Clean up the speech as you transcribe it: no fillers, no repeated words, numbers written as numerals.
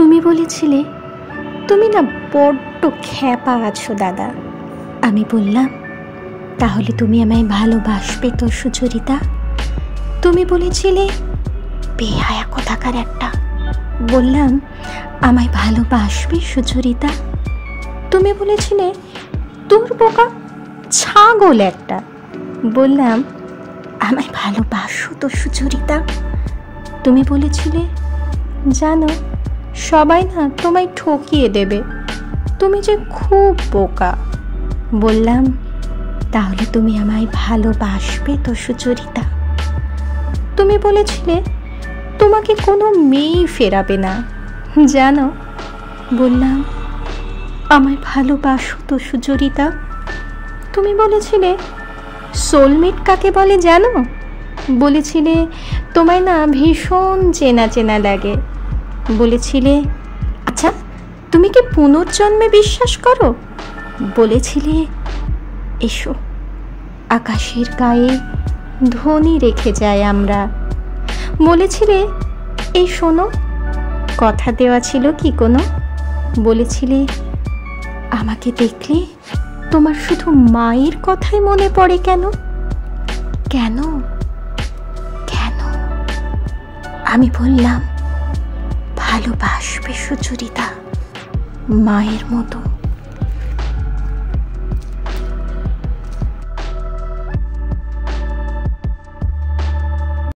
তুমি বলেছিলে তুমি না বড্ড খ্যাপা আছো দাদা। আমি বললাম, তাহলে তুমি আমায় ভালোবাসবে তো সুচরিতা? তুমি বলেছিলে, বেহায়া কোথাকার একটা। বললাম, আমায় ভালোবাসবে সুচরিতা? তুমি বলেছিলে, তোর বোকা ছাগল একটা। বললাম, আমায় ভালোবাসো তো সুচরিতা? তুমি বলেছিলে, জানো সবাই না তোমায় ঠকিয়ে দেবে, তুমি যে খুব বোকা। বললাম, তাহলে তুমি আমায় ভালোবাসবে তো সুচরিতা? তুমি বলেছিলে, তোমাকে কোনো মেয়েই ফেরাবে না, জানো। বললাম, আমায় ভালোবাসো তো সুচরিতা? তুমি বলেছিলে, সোলমেট কাকে বলে জানো? বলেছিলে, তোমায় না ভীষণ চেনা চেনা লাগে। বলেছিলে, আচ্ছা তুমি কি পুনর্জন্মে বিশ্বাস করো? বলেছিলে, এসো আকাশের গায়ে ধ্বনি রেখে যাই আমরা। বলেছিলে, এই শোনো, কথা দেওয়া ছিল কি কোনো? বলেছিলে, আমাকে দেখলে তোমার শুধু মায়ের কথাই মনে পড়ে কেন? কেন কেন? আমি বললাম, ভালোবাসবে সুচরিতা মায়ের মতো।